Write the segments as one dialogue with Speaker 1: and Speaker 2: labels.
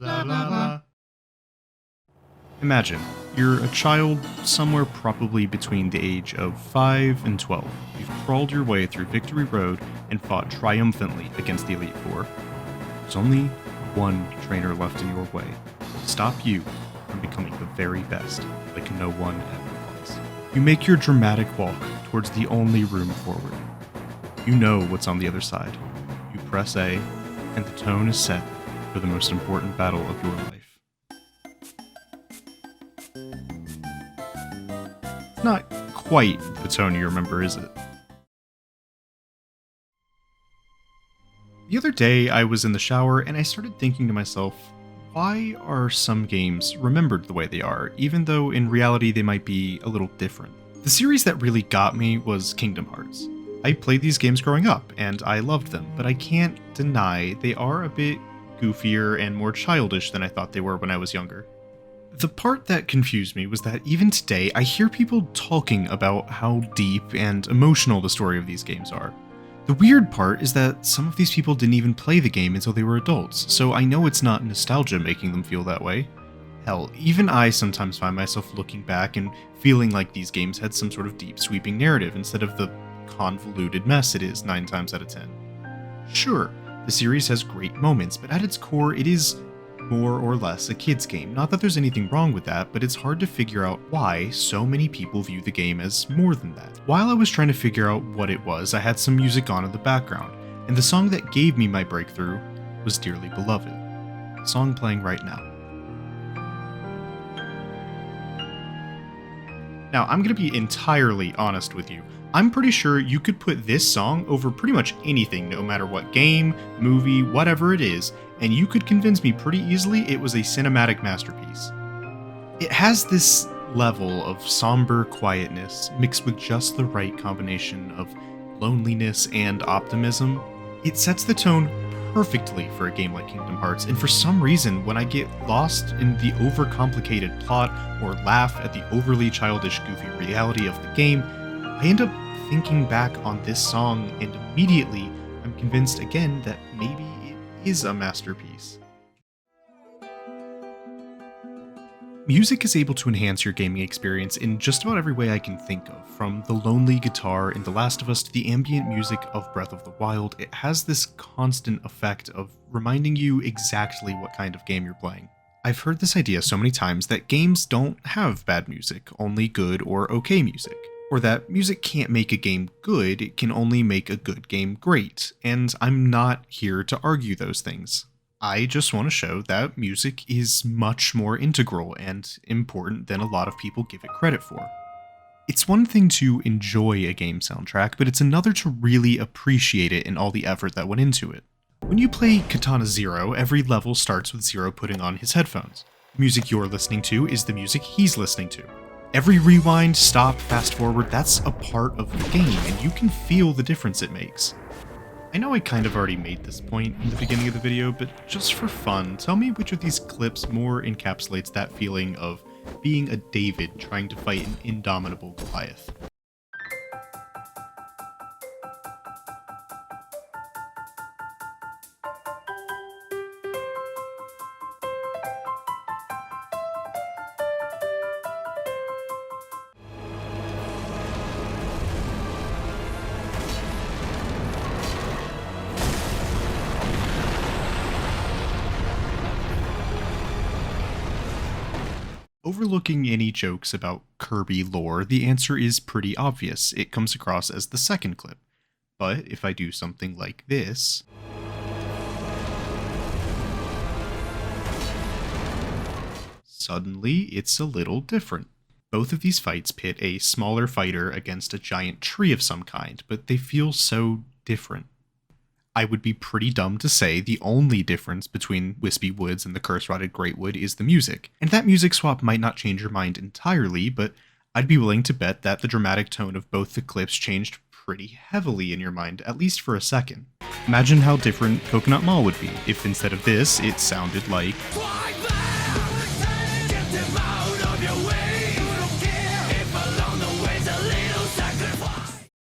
Speaker 1: La la la.
Speaker 2: Imagine, you're a child somewhere probably between the age of 5 and 12. You've crawled your way through Victory Road and fought triumphantly against the Elite Four. There's only one trainer left in your way to stop you from becoming the very best, like no one ever was. You make your dramatic walk towards the only room forward. You know what's on the other side. You press A, and the tone is set for the most important battle of your life. Not quite the tone you remember, is it? The other day, I was in the shower and I started thinking to myself, why are some games remembered the way they are, even though in reality they might be a little different? The series that really got me was Kingdom Hearts. I played these games growing up and I loved them, but I can't deny they are a bit goofier and more childish than I thought they were when I was younger. The part that confused me was that even today, I hear people talking about how deep and emotional the story of these games are. The weird part is that some of these people didn't even play the game until they were adults, so I know it's not nostalgia making them feel that way. Hell, even I sometimes find myself looking back and feeling like these games had some sort of deep, sweeping narrative instead of the convoluted mess it is 9 times out of 10. Sure, the series has great moments, but at its core, it is more or less a kid's game. Not that there's anything wrong with that, but it's hard to figure out why so many people view the game as more than that. While I was trying to figure out what it was, I had some music on in the background, and the song that gave me my breakthrough was Dearly Beloved. The song playing right now. Now, I'm going to be entirely honest with you. I'm pretty sure you could put this song over pretty much anything, no matter what game, movie, whatever it is, and you could convince me pretty easily it was a cinematic masterpiece. It has this level of somber quietness mixed with just the right combination of loneliness and optimism. It sets the tone perfectly for a game like Kingdom Hearts, and for some reason, when I get lost in the overcomplicated plot or laugh at the overly childish, goofy reality of the game, I end up thinking back on this song, and immediately I'm convinced again that maybe it is a masterpiece. Music is able to enhance your gaming experience in just about every way I can think of, from the lonely guitar in The Last of Us to the ambient music of Breath of the Wild. It has this constant effect of reminding you exactly what kind of game you're playing. I've heard this idea so many times that games don't have bad music, only good or okay music. Or that music can't make a game good, it can only make a good game great, and I'm not here to argue those things. I just want to show that music is much more integral and important than a lot of people give it credit for. It's one thing to enjoy a game soundtrack, but it's another to really appreciate it and all the effort that went into it. When you play Katana Zero, every level starts with Zero putting on his headphones. The music you're listening to is the music he's listening to. Every rewind, stop, fast forward, that's a part of the game, and you can feel the difference it makes. I know I kind of already made this point in the beginning of the video, but just for fun, tell me which of these clips more encapsulates that feeling of being a David trying to fight an indomitable Goliath. Overlooking any jokes about Kirby lore, the answer is pretty obvious. It comes across as the second clip. But if I do something like this, suddenly it's a little different. Both of these fights pit a smaller fighter against a giant tree of some kind, but they feel so different. I would be pretty dumb to say the only difference between Wispy Woods and the Curse-Rotted Greatwood is the music, and that music swap might not change your mind entirely, but I'd be willing to bet that the dramatic tone of both the clips changed pretty heavily in your mind, at least for a second. Imagine how different Coconut Mall would be if instead of this, it sounded like...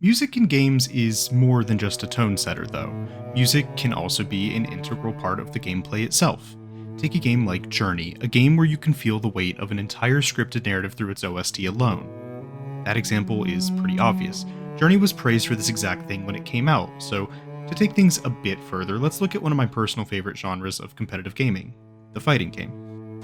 Speaker 2: Music in games is more than just a tone setter, though. Music can also be an integral part of the gameplay itself. Take a game like Journey, a game where you can feel the weight of an entire scripted narrative through its OST alone. That example is pretty obvious. Journey was praised for this exact thing when it came out, so to take things a bit further, let's look at one of my personal favorite genres of competitive gaming, the fighting game.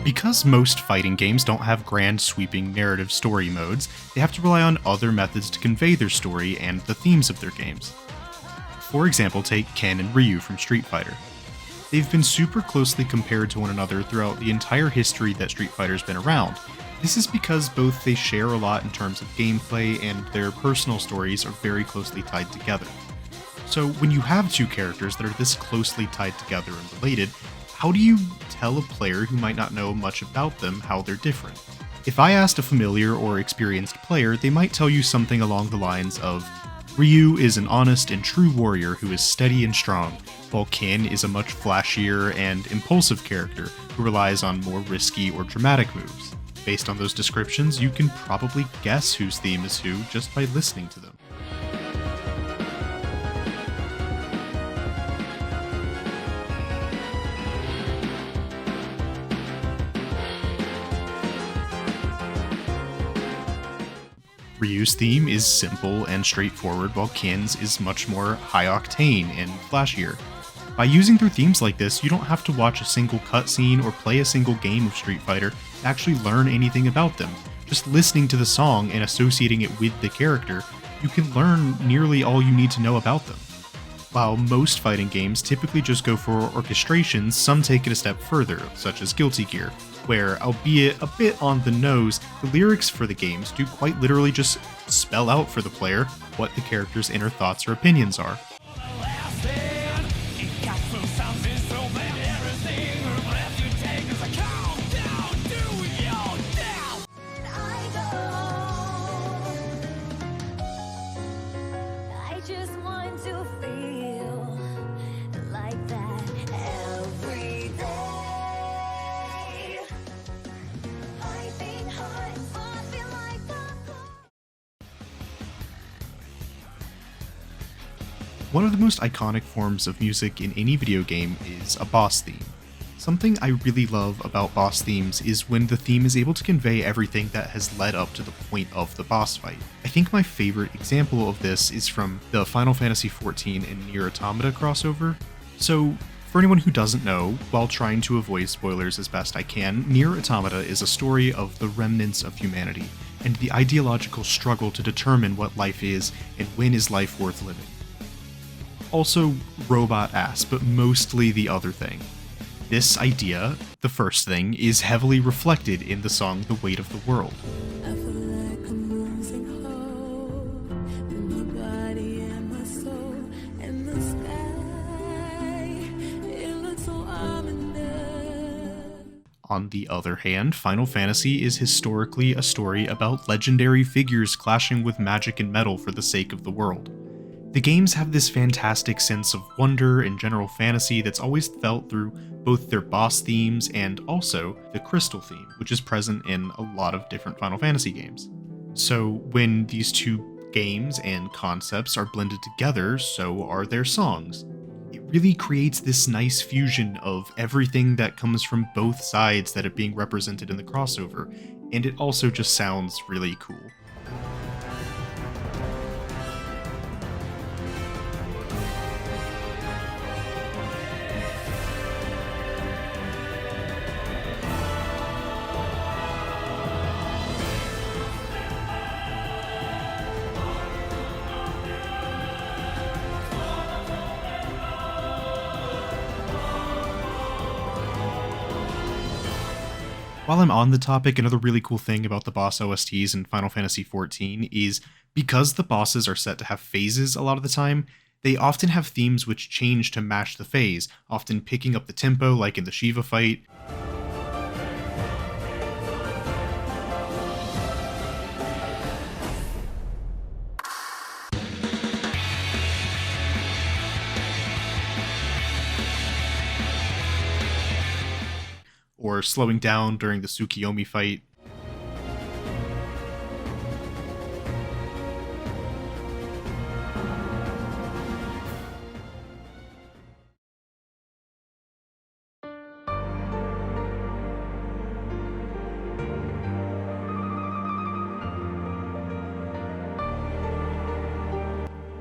Speaker 2: Because most fighting games don't have grand sweeping narrative story modes, they have to rely on other methods to convey their story and the themes of their games. For example, take Ken and Ryu from Street Fighter. They've been super closely compared to one another throughout the entire history that Street Fighter's been around. This is because both they share a lot in terms of gameplay and their personal stories are very closely tied together. So when you have two characters that are this closely tied together and related, how do you tell a player who might not know much about them how they're different? If I asked a familiar or experienced player, they might tell you something along the lines of, Ryu is an honest and true warrior who is steady and strong, while Ken is a much flashier and impulsive character who relies on more risky or dramatic moves. Based on those descriptions, you can probably guess whose theme is who just by listening to them. Ryu's theme is simple and straightforward, while Ken's is much more high-octane and flashier. By using their themes like this, you don't have to watch a single cutscene or play a single game of Street Fighter to actually learn anything about them. Just listening to the song and associating it with the character, you can learn nearly all you need to know about them. While most fighting games typically just go for orchestrations, some take it a step further, such as Guilty Gear, where, albeit a bit on the nose, the lyrics for the games do quite literally just spell out for the player what the character's inner thoughts or opinions are. One of the most iconic forms of music in any video game is a boss theme. Something I really love about boss themes is when the theme is able to convey everything that has led up to the point of the boss fight. I think my favorite example of this is from the Final Fantasy XIV and Nier Automata crossover. So, for anyone who doesn't know, while trying to avoid spoilers as best I can, Nier Automata is a story of the remnants of humanity, and the ideological struggle to determine what life is and when is life worth living. Also robot-ass, but mostly the other thing. This idea, the first thing, is heavily reflected in the song The Weight of the World.
Speaker 1: I feel like I'm losing hope in my body and my soul, and the sky, it looks so ominous.
Speaker 2: On the other hand, Final Fantasy is historically a story about legendary figures clashing with magic and metal for the sake of the world. The games have this fantastic sense of wonder and general fantasy that's always felt through both their boss themes and also the Crystal theme, which is present in a lot of different Final Fantasy games. So when these two games and concepts are blended together, so are their songs. It really creates this nice fusion of everything that comes from both sides that are being represented in the crossover, and it also just sounds really cool. While I'm on the topic, another really cool thing about the boss OSTs in Final Fantasy XIV is because the bosses are set to have phases a lot of the time, they often have themes which change to match the phase, often picking up the tempo like in the Shiva fight. Or slowing down during the Tsukiyomi fight.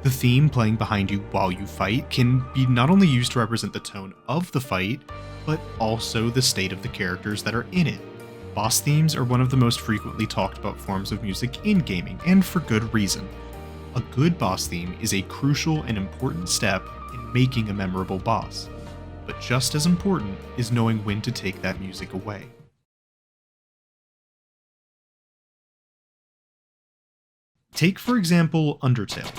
Speaker 2: The theme playing behind you while you fight can be not only used to represent the tone of the fight, but also the state of the characters that are in it. Boss themes are one of the most frequently talked about forms of music in gaming, and for good reason. A good boss theme is a crucial and important step in making a memorable boss, but just as important is knowing when to take that music away. Take, for example, Undertale.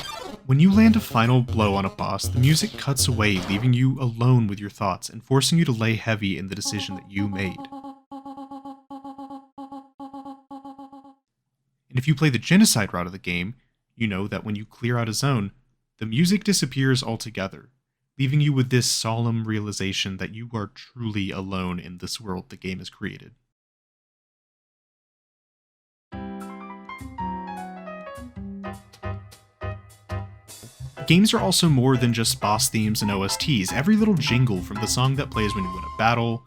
Speaker 2: When you land a final blow on a boss, the music cuts away, leaving you alone with your thoughts and forcing you to lay heavy in the decision that you made. And if you play the genocide route of the game, you know that when you clear out a zone, the music disappears altogether, leaving you with this solemn realization that you are truly alone in this world the game has created. Games are also more than just boss themes and OSTs. Every little jingle, from the song that plays when you win a battle,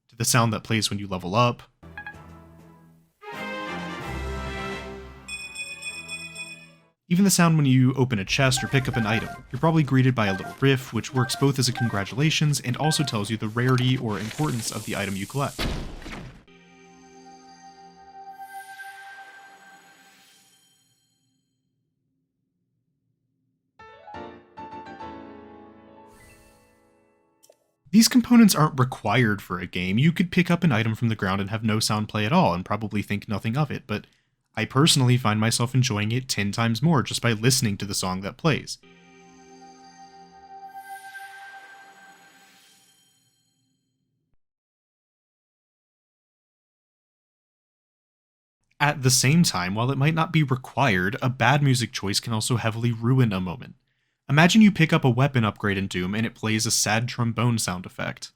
Speaker 2: to the sound that plays when you level up, even the sound when you open a chest or pick up an item. You're probably greeted by a little riff, which works both as a congratulations and also tells you the rarity or importance of the item you collect. These components aren't required for a game. You could pick up an item from the ground and have no sound play at all and probably think nothing of it, but I personally find myself enjoying it 10 times more just by listening to the song that plays. At the same time, while it might not be required, a bad music choice can also heavily ruin a moment. Imagine you pick up a weapon upgrade in Doom and it plays a sad trombone sound effect.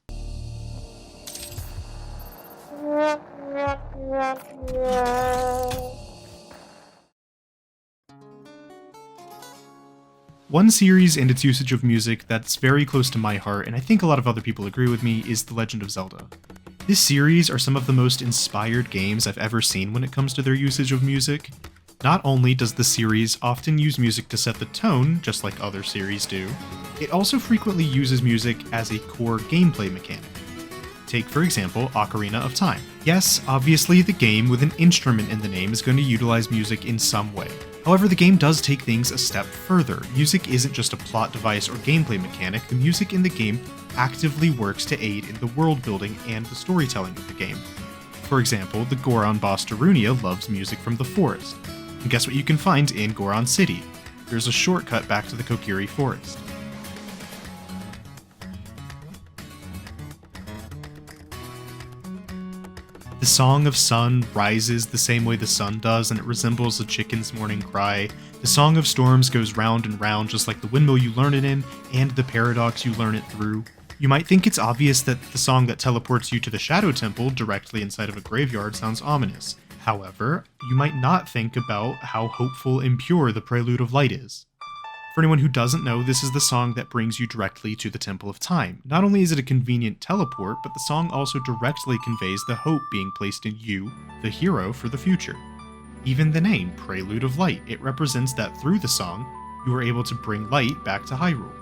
Speaker 2: One series and its usage of music that's very close to my heart, and I think a lot of other people agree with me, is The Legend of Zelda. This series are some of the most inspired games I've ever seen when it comes to their usage of music. Not only does the series often use music to set the tone, just like other series do, it also frequently uses music as a core gameplay mechanic. Take, for example, Ocarina of Time. Yes, obviously the game with an instrument in the name is going to utilize music in some way. However, the game does take things a step further. Music isn't just a plot device or gameplay mechanic, the music in the game actively works to aid in the world building and the storytelling of the game. For example, the Goron boss Darunia loves music from the forest. And guess what you can find in Goron City? There's a shortcut back to the Kokiri Forest. The Song of Sun rises the same way the sun does, and it resembles a chicken's morning cry. The Song of Storms goes round and round just like the windmill you learn it in, and the paradox you learn it through. You might think it's obvious that the song that teleports you to the Shadow Temple directly inside of a graveyard sounds ominous. However, you might not think about how hopeful and pure the Prelude of Light is. For anyone who doesn't know, this is the song that brings you directly to the Temple of Time. Not only is it a convenient teleport, but the song also directly conveys the hope being placed in you, the hero, for the future. Even the name, Prelude of Light, it represents that through the song, you are able to bring light back to Hyrule.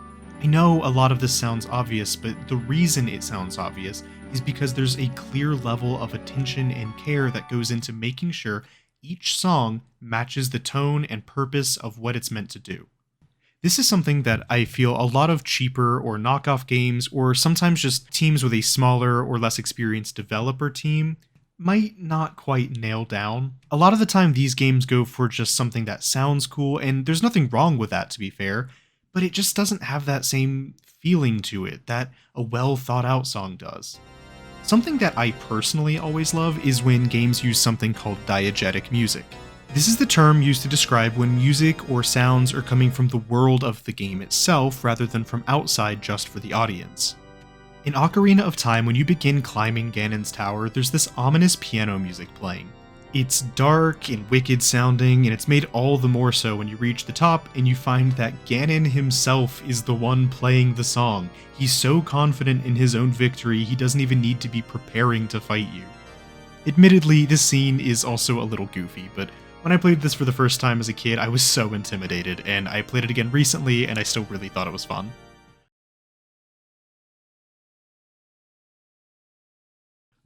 Speaker 2: I know a lot of this sounds obvious, but the reason it sounds obvious is because there's a clear level of attention and care that goes into making sure each song matches the tone and purpose of what it's meant to do. This is something that I feel a lot of cheaper or knockoff games, or sometimes just teams with a smaller or less experienced developer team, might not quite nail down. A lot of the time these games go for just something that sounds cool, and there's nothing wrong with that, to be fair, but it just doesn't have that same feeling to it that a well thought out song does. Something that I personally always love is when games use something called diegetic music. This is the term used to describe when music or sounds are coming from the world of the game itself rather than from outside just for the audience. In Ocarina of Time, when you begin climbing Ganon's tower, there's this ominous piano music playing. It's dark and wicked sounding, and it's made all the more so when you reach the top and you find that Ganon himself is the one playing the song. He's so confident in his own victory, he doesn't even need to be preparing to fight you. Admittedly, this scene is also a little goofy, but When I played this for the first time as a kid, I was so intimidated, and I played it again recently, and I still really thought it was fun.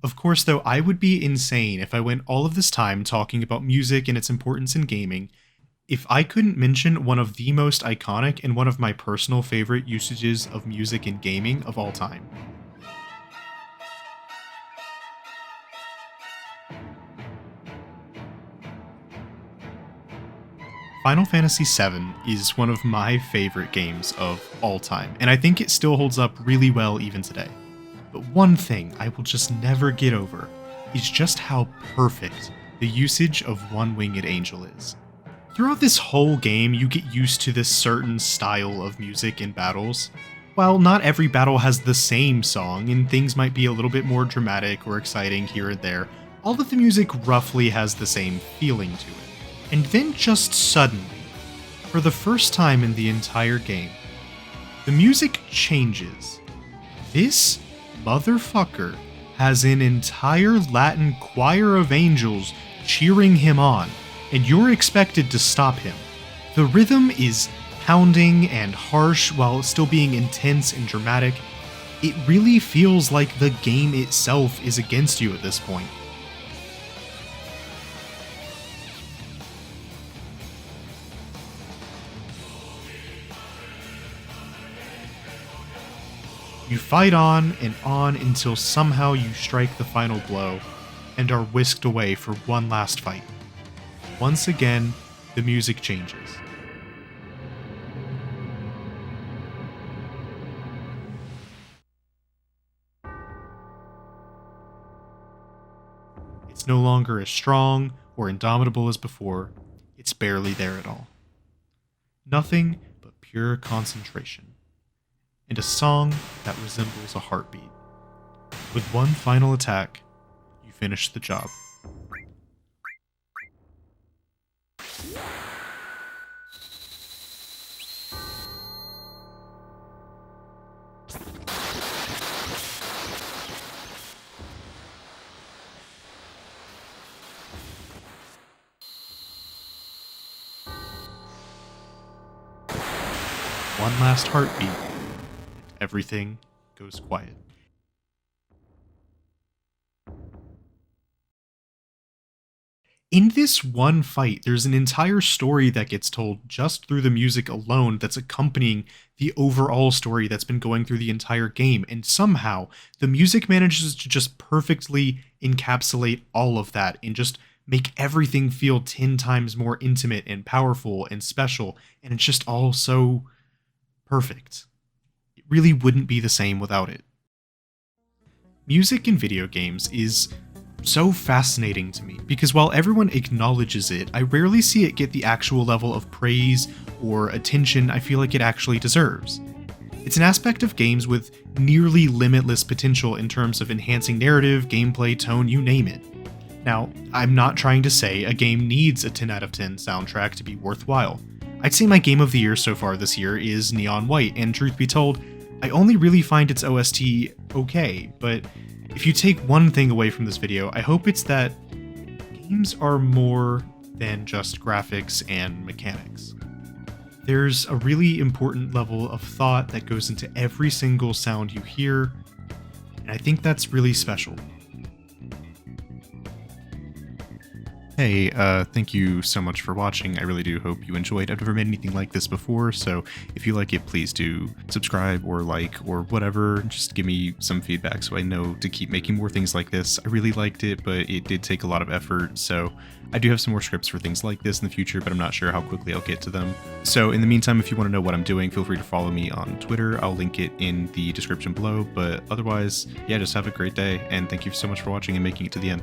Speaker 2: Of course, though, I would be insane if I went all of this time talking about music and its importance in gaming if I couldn't mention one of the most iconic and one of my personal favorite usages of music in gaming of all time. Final Fantasy VII is one of my favorite games of all time, and I think it still holds up really well even today. But one thing I will just never get over is just how perfect the usage of One Winged Angel is. Throughout this whole game, you get used to this certain style of music in battles. While not every battle has the same song, and things might be a little bit more dramatic or exciting here and there, all of the music roughly has the same feeling to it. And then just suddenly, for the first time in the entire game, the music changes. This motherfucker has an entire Latin choir of angels cheering him on, and you're expected to stop him. The rhythm is pounding and harsh while still being intense and dramatic. It really feels like the game itself is against you at this point. You fight on and on until somehow you strike the final blow and are whisked away for one last fight. Once again, the music changes. It's no longer as strong or indomitable as before. It's barely there at all. Nothing but pure concentration. And a song that resembles a heartbeat. With one final attack, you finish the job. One last heartbeat. Everything goes quiet. In this one fight, there's an entire story that gets told just through the music alone that's accompanying the overall story that's been going through the entire game, and somehow the music manages to just perfectly encapsulate all of that and just make everything feel 10 times more intimate and powerful and special, and it's just all so perfect. Really wouldn't be the same without it. Music in video games is so fascinating to me because while everyone acknowledges it, I rarely see it get the actual level of praise or attention I feel like it actually deserves. It's an aspect of games with nearly limitless potential in terms of enhancing narrative, gameplay, tone, you name it. Now, I'm not trying to say a game needs a 10 out of 10 soundtrack to be worthwhile. I'd say my game of the year so far this year is Neon White, and truth be told, I only really find its OST okay, but if you take one thing away from this video, I hope it's that games are more than just graphics and mechanics. There's a really important level of thought that goes into every single sound you hear, and I think that's really special. Hey, thank you so much for watching. I really do hope you enjoyed. I've never made anything like this before, so if you like it, please do subscribe or like or whatever. Just give me some feedback so I know to keep making more things like this. I really liked it, but it did take a lot of effort, so I do have some more scripts for things like this in the future, but I'm not sure how quickly I'll get to them. So in the meantime, if you want to know what I'm doing, feel free to follow me on Twitter. I'll link it in the description below, but otherwise, yeah, just have a great day, and thank you so much for watching and making it to the end.